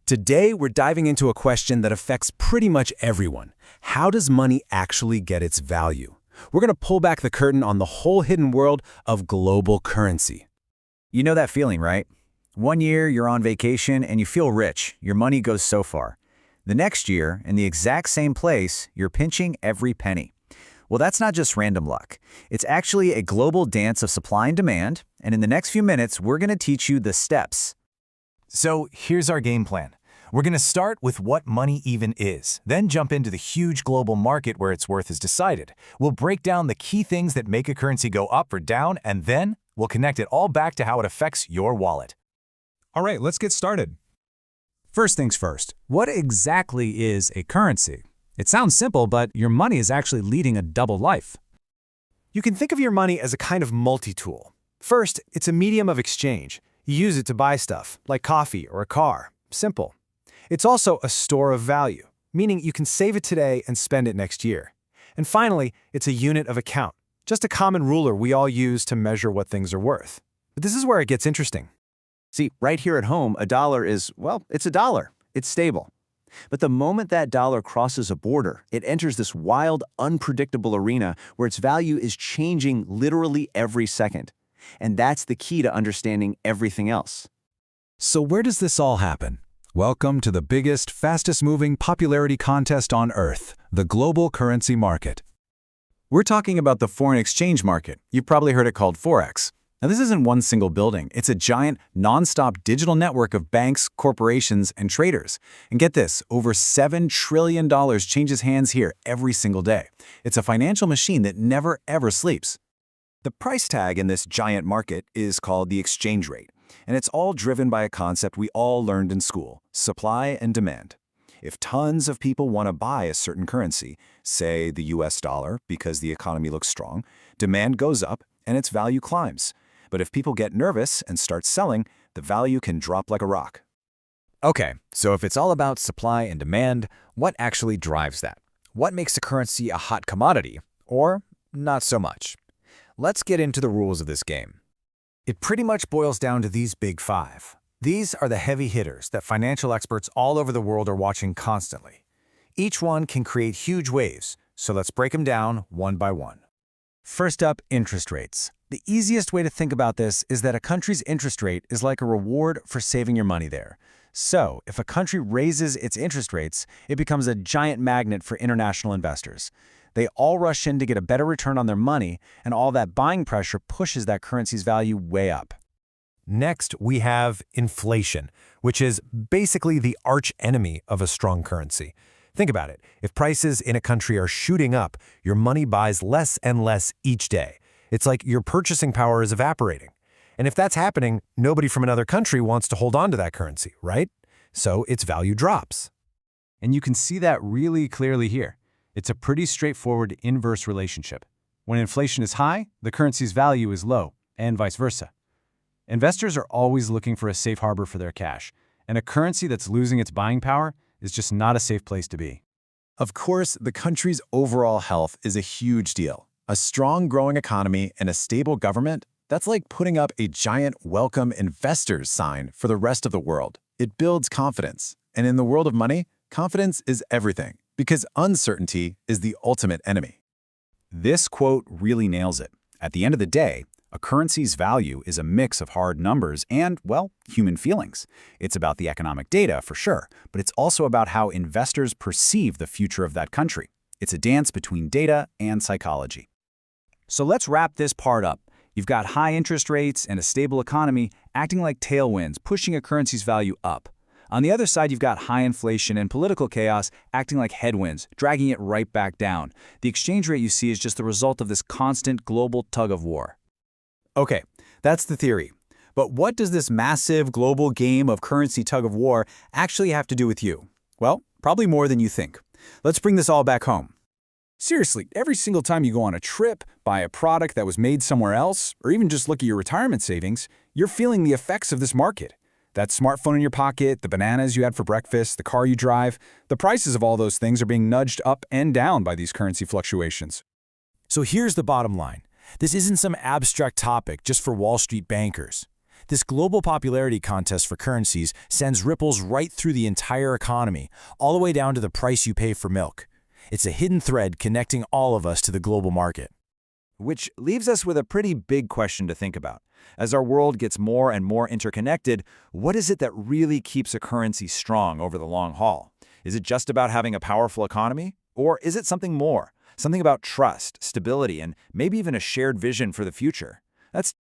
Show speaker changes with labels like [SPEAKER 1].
[SPEAKER 1] Today, we're diving into a question that affects pretty much everyone. How does money actually get its value? We're going to pull back the curtain on the whole hidden world of global currency.
[SPEAKER 2] You know that feeling, right? One year, you're on vacation and you feel rich. Your money goes so far. The next year, in the exact same place, you're pinching every penny. Well, that's not just random luck. It's actually a global dance of supply and demand, and in the next few minutes, we're going to teach you the steps.
[SPEAKER 3] So here's our game plan. We're going to start with what money even is, then jump into the huge global market where its worth is decided. We'll break down the key things that make a currency go up or down, and then we'll connect it all back to how it affects your wallet.
[SPEAKER 4] All right, let's get started. First things first, what exactly is a currency? It sounds simple, but your money is actually leading a double life.
[SPEAKER 5] You can think of your money as a kind of multi-tool. First, it's a medium of exchange. You use it to buy stuff, like coffee or a car. Simple. It's also a store of value, meaning you can save it today and spend it next year. And finally, it's a unit of account, just a common ruler we all use to measure what things are worth. But this is where it gets interesting.
[SPEAKER 2] See, right here at home, a dollar is, well, it's a dollar. It's stable. But the moment that dollar crosses a border, it enters this wild, unpredictable arena where its value is changing literally every second. And that's the key to understanding everything else.
[SPEAKER 4] So where does this all happen? Welcome to the biggest, fastest-moving popularity contest on Earth, the global currency market.
[SPEAKER 1] We're talking about the foreign exchange market. You've probably heard it called Forex. Now, this isn't one single building. It's a giant, non-stop digital network of banks, corporations, and traders. And get this, over $7 trillion changes hands here every single day. It's a financial machine that never, ever sleeps.
[SPEAKER 6] The price tag in this giant market is called the exchange rate, and it's all driven by a concept we all learned in school: supply and demand. If tons of people want to buy a certain currency, say the US dollar, because the economy looks strong, demand goes up and its value climbs. But if people get nervous and start selling, the value can drop like a rock.
[SPEAKER 3] Okay, so if it's all about supply and demand, what actually drives that? What makes a currency a hot commodity, or not so much? Let's get into the rules of this game. It pretty much boils down to these big five. These are the heavy hitters that financial experts all over the world are watching constantly. Each one can create huge waves, so let's break them down one by one.
[SPEAKER 4] First up, interest rates. The easiest way to think about this is that a country's interest rate is like a reward for saving your money there. So, if a country raises its interest rates, it becomes a giant magnet for international investors. They all rush in to get a better return on their money, and all that buying pressure pushes that currency's value way up.
[SPEAKER 3] Next, we have inflation, which is basically the arch enemy of a strong currency. Think about it. If prices in a country are shooting up, your money buys less and less each day. It's like your purchasing power is evaporating. And if that's happening, nobody from another country wants to hold on to that currency, right? So its value drops.
[SPEAKER 4] And you can see that really clearly here. It's a pretty straightforward inverse relationship. When inflation is high, the currency's value is low, and vice versa. Investors are always looking for a safe harbor for their cash, and a currency that's losing its buying power is just not a safe place to be.
[SPEAKER 6] Of course, the country's overall health is a huge deal. A strong, growing economy and a stable government, that's like putting up a giant welcome investors sign for the rest of the world. It builds confidence. And in the world of money, confidence is everything, because uncertainty is the ultimate enemy.
[SPEAKER 1] This quote really nails it. At the end of the day, a currency's value is a mix of hard numbers and, well, human feelings. It's about the economic data, for sure, but it's also about how investors perceive the future of that country. It's a dance between data and psychology. So let's wrap this part up. You've got high interest rates and a stable economy acting like tailwinds, pushing a currency's value up. On the other side, you've got high inflation and political chaos acting like headwinds, dragging it right back down. The exchange rate you see is just the result of this constant global tug-of-war. Okay, that's the theory. But what does this massive global game of currency tug-of-war actually have to do with you? Well, probably more than you think. Let's bring this all back home. Seriously, every single time you go on a trip, buy a product that was made somewhere else, or even just look at your retirement savings, you're feeling the effects of this market. That smartphone in your pocket, the bananas you had for breakfast, the car you drive, the prices of all those things are being nudged up and down by these currency fluctuations.
[SPEAKER 3] So here's the bottom line. This isn't some abstract topic just for Wall Street bankers.
[SPEAKER 4] This global popularity contest for currencies sends ripples right through the entire economy, all the way down to the price you pay for milk. It's a hidden thread connecting all of us to the global market.
[SPEAKER 2] Which leaves us with a pretty big question to think about. As our world gets more and more interconnected, what is it that really keeps a currency strong over the long haul? Is it just about having a powerful economy? Or is it something more? Something about trust, stability, and maybe even a shared vision for the future? That's